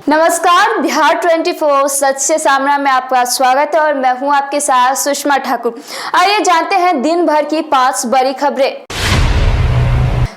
नमस्कार, बिहार 24 सत्य सामना में आपका स्वागत है और मैं हूं आपके साथ सुषमा ठाकुर। आइए जानते हैं दिन भर की 5 बड़ी खबरें।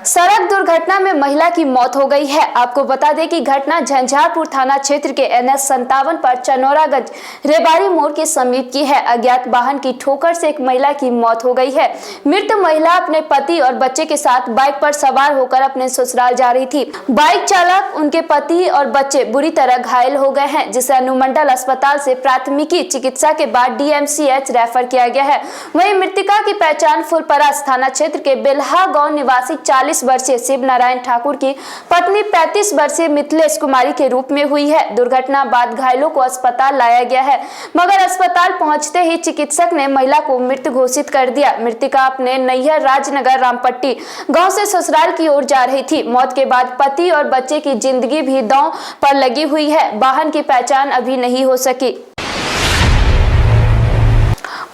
सड़क दुर्घटना में महिला की मौत हो गई है। आपको बता दें कि घटना झंझारपुर थाना क्षेत्र के NH 57 पर चनौरागंज रेबारी मोड़ के समीप की है। अज्ञात वाहन की ठोकर से एक महिला की मौत हो गई है। मृत महिला अपने पति और बच्चे के साथ बाइक पर सवार होकर अपने ससुराल जा रही थी। बाइक चालक, उनके पति और बच्चे बुरी तरह घायल हो गए हैं, जिसे अनुमंडल अस्पताल से प्राथमिकी चिकित्सा के बाद DMCH रेफर किया गया है। वहीं मृतका की पहचान फुलपरास थाना क्षेत्र के बेल्हा गांव निवासी 40 वर्षीय शिव नारायण ठाकुर की पत्नी 35 वर्षीय मिथिलेश कुमारी के रूप में हुई है। दुर्घटना बाद घायलों को अस्पताल लाया गया है, मगर अस्पताल पहुंचते ही चिकित्सक ने महिला को मृत घोषित कर दिया। मृतका अपने नैहर राजनगर रामपट्टी गांव से ससुराल की ओर जा रही थी। मौत के बाद पति और बच्चे की जिंदगी भी दांव पर लगी हुई है। वाहन की पहचान अभी नहीं हो सकी।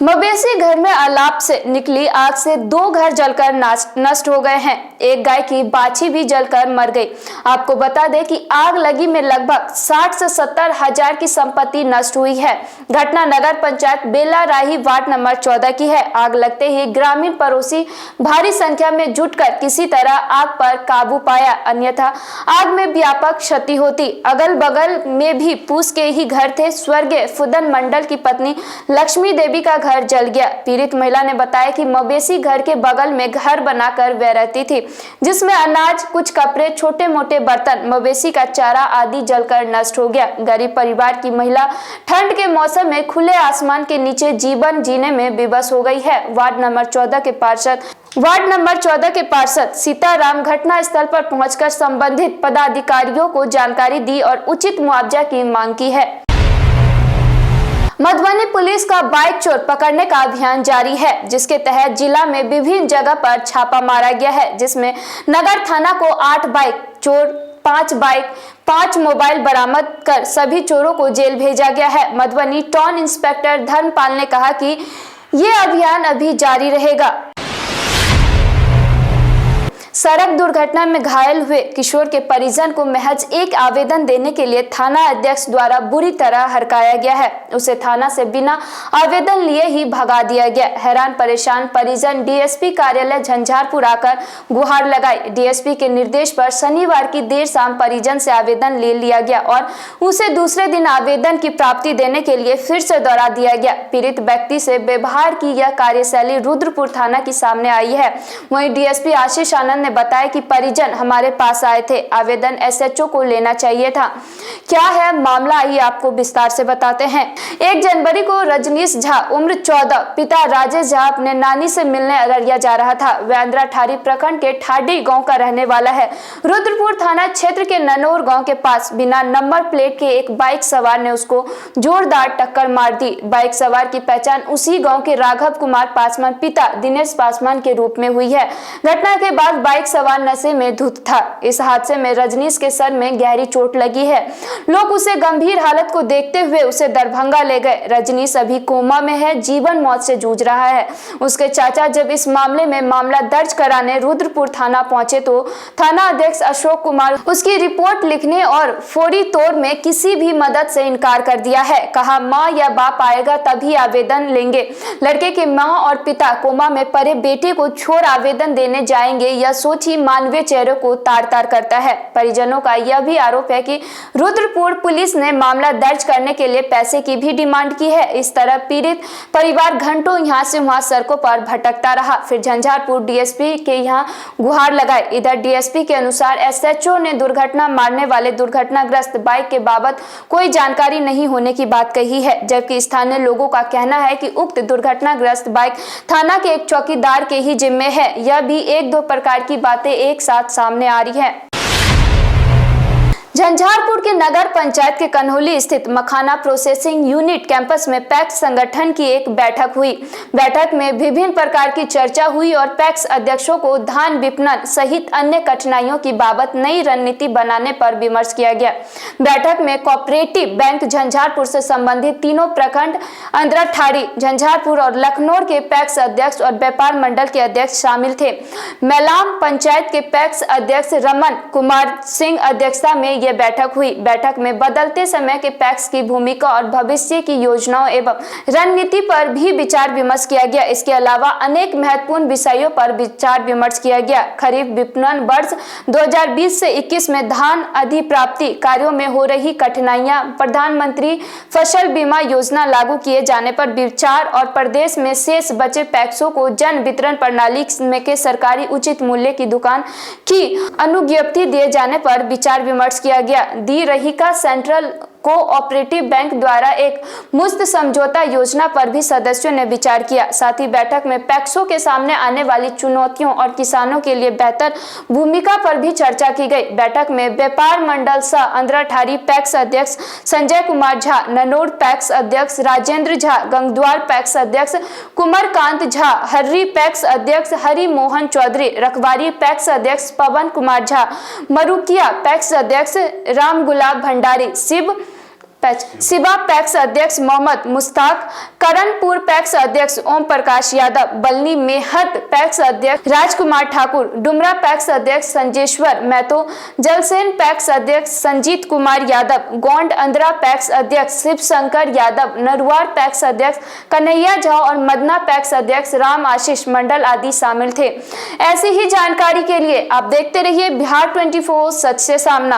मवेशी घर में अलाप से निकली आग से 2 घर जलकर नष्ट हो गए हैं। एक गाय की बाछी भी जलकर मर गई। आपको बता दें कि आग लगी में लगभग 60 से 70 हजार की संपत्ति नष्ट हुई है। घटना नगर पंचायत बेला राही वार्ड नंबर 14 की है। आग लगते ही ग्रामीण पड़ोसी भारी संख्या में जुटकर किसी तरह आग पर काबू पाया, अन्यथा आग में व्यापक क्षति होती। अगल बगल में भी पूस के ही घर थे। स्वर्गीय फुदन मंडल की पत्नी लक्ष्मी देवी का घर जल गया। पीड़ित महिला ने बताया कि मवेशी घर के बगल में घर बनाकर वह रहती थी, जिसमें अनाज, कुछ कपड़े, छोटे मोटे बर्तन, मवेशी का चारा आदि जलकर नष्ट हो गया। गरीब परिवार की महिला ठंड के मौसम में खुले आसमान के नीचे जीवन जीने में विवश हो गई है। वार्ड नंबर 14 के पार्षद सीताराम घटना स्थल पर पहुंचकर संबंधित पदाधिकारियों को जानकारी दी और उचित मुआवजा की मांग की है। मधुबनी पुलिस का बाइक चोर पकड़ने का अभियान जारी है, जिसके तहत जिला में विभिन्न जगह पर छापा मारा गया है, जिसमें नगर थाना को 8 बाइक चोर, 5 बाइक, 5 मोबाइल बरामद कर सभी चोरों को जेल भेजा गया है। मधुबनी टाउन इंस्पेक्टर धर्मपाल ने कहा कि ये अभियान अभी जारी रहेगा। सड़क दुर्घटना में घायल हुए किशोर के परिजन को महज एक आवेदन देने के लिए थाना अध्यक्ष द्वारा बुरी तरह हड़काया गया है। उसे थाना से बिना आवेदन लिए ही भगा दिया गया। हैरान परेशान परिजन DSP कार्यालय झंझारपुर आकर गुहार लगाई। DSP के निर्देश पर शनिवार की देर शाम परिजन से आवेदन ले लिया गया और उसे दूसरे दिन आवेदन की प्राप्ति देने के लिए फिर से दोहरा दिया गया। पीड़ित व्यक्ति से व्यवहार की यह कार्यशैली रुद्रपुर थाना की सामने आई है। वहीं DSP आशीष आनंद ने बताया कि परिजन हमारे पास आए थे, आवेदन SHO को लेना चाहिए था। क्या है मामला, आइए आपको विस्तार से बताते हैं। 1 जनवरी को रजनीश झा उम्र 14, पिता राजेश झा अपने नानी से मिलने अररिया जा रहा था। वह अंद्राठारी प्रखंड के ठाडी गांव का रहने वाला है। रुद्रपुर थाना क्षेत्र के ननौर गांव के पास बिना नंबर प्लेट के एक बाइक सवार ने उसको जोरदार टक्कर मार दी। बाइक सवार की पहचान उसी गाँव के राघव कुमार पासवान पिता दिनेश पासवान के रूप में हुई है। घटना के बाद बाइक सवार नशे में धुत था। इस हादसे में रजनीश के सर में गहरी चोट लगी है। लोग उसे गंभीर हालत को देखते हुए उसे दरभंगा ले गए। रजनीश अभी कोमा में है, जीवन मौत से जूझ रहा है। उसके चाचा जब इस मामले में मामला दर्ज कराने रुद्रपुर थाना पहुंचे तो थाना अध्यक्ष अशोक कुमार उसकी रिपोर्ट लिखने और फौरी तौर में किसी भी मदद से इनकार कर दिया है। कहा माँ या बाप आएगा तभी आवेदन लेंगे। लड़के के माँ और पिता कोमा में पड़े बेटे को छोड़ आवेदन देने जाएंगे, यह सोच ही मानवीय चेहरे को तार तार करता है। परिजनों का यह भी आरोप है कि रुद्रपुर पुलिस ने मामला दर्ज करने के लिए पैसे की भी डिमांड की है। इस तरह पीड़ित परिवार घंटों यहां से वहां सड़कों पर भटकता रहा, फिर झंझारपुर DSP के यहां गुहार लगाए। इधर DSP के अनुसार SHO ने दुर्घटना मारने वाले दुर्घटनाग्रस्त बाइक के बाबत कोई जानकारी नहीं होने की बात कही है, जबकि स्थानीय लोगों का कहना है कि उक्त दुर्घटनाग्रस्त बाइक थाना के एक चौकीदार के ही जिम्मे है। यह भी 1-2 प्रकार की बातें एक साथ सामने आ रही हैं। झंझारपुर के नगर पंचायत के कन्हौली स्थित मखाना प्रोसेसिंग यूनिट कैंपस में पैक्स संगठन की एक बैठक हुई। बैठक में विभिन्न प्रकार की चर्चा हुई और पैक्स अध्यक्षों को धान विपणन सहित अन्य कठिनाइयों की बाबत नई रणनीति बनाने पर विमर्श किया गया। बैठक में कोऑपरेटिव बैंक झंझारपुर से संबंधित तीनों प्रखंड अंद्राठाड़ी, झंझारपुर और लखनौर के पैक्स अध्यक्ष और व्यापार मंडल के अध्यक्ष शामिल थे। मैलाम पंचायत के पैक्स अध्यक्ष रमन कुमार सिंह अध्यक्षता में लिए बैठक हुई। बैठक में बदलते समय के पैक्स की भूमिका और भविष्य की योजनाओं एवं रणनीति पर भी विचार विमर्श किया गया। इसके अलावा अनेक महत्वपूर्ण विषयों पर विचार विमर्श किया गया। खरीफ विपणन वर्ष 2020 से 21 में धान अधिप्राप्ति कार्यों में हो रही कठिनाइयां, प्रधानमंत्री फसल बीमा योजना लागू किए जाने पर विचार और प्रदेश में शेष बचे पैक्सों को जन वितरण प्रणाली में के सरकारी उचित मूल्य की दुकान की अनुज्ञप्ति दिए जाने पर विचार विमर्श किया गया। दी रही का सेंट्रल कोऑपरेटिव बैंक द्वारा एक मुफ्त समझौता योजना पर भी सदस्यों ने विचार किया। साथ ही बैठक में पैक्सों के सामने आने वाली चुनौतियों और किसानों के लिए बेहतर भूमिका पर भी चर्चा की गई। बैठक में व्यापार मंडल सह अंद्राठारी पैक्स अध्यक्ष संजय कुमार झा, ननौर पैक्स अध्यक्ष राजेंद्र झा, गंगद्वार पैक्स अध्यक्ष कुमारकांत झा, हर्री पैक्स अध्यक्ष हरि मोहन चौधरी, रखवारी पैक्स अध्यक्ष पवन कुमार झा, मरुकिया पैक्स अध्यक्ष राम गुलाब भंडारी, शिवा पैक्स अध्यक्ष मोहम्मद मुश्ताक, करणपुर पैक्स अध्यक्ष ओम प्रकाश यादव, बल्ली मेहत पैक्स अध्यक्ष राजकुमार ठाकुर, डुमरा पैक्स अध्यक्ष संजेश्वर महतो, जलसेन पैक्स अध्यक्ष संजीत कुमार यादव, गोंड अंद्रा पैक्स अध्यक्ष शिव शंकर यादव, नरुआर पैक्स अध्यक्ष कन्हैया झा और मदना पैक्स अध्यक्ष राम आशीष मंडल आदि शामिल थे। ऐसी ही जानकारी के लिए आप देखते रहिए बिहार 24 सच से सामना।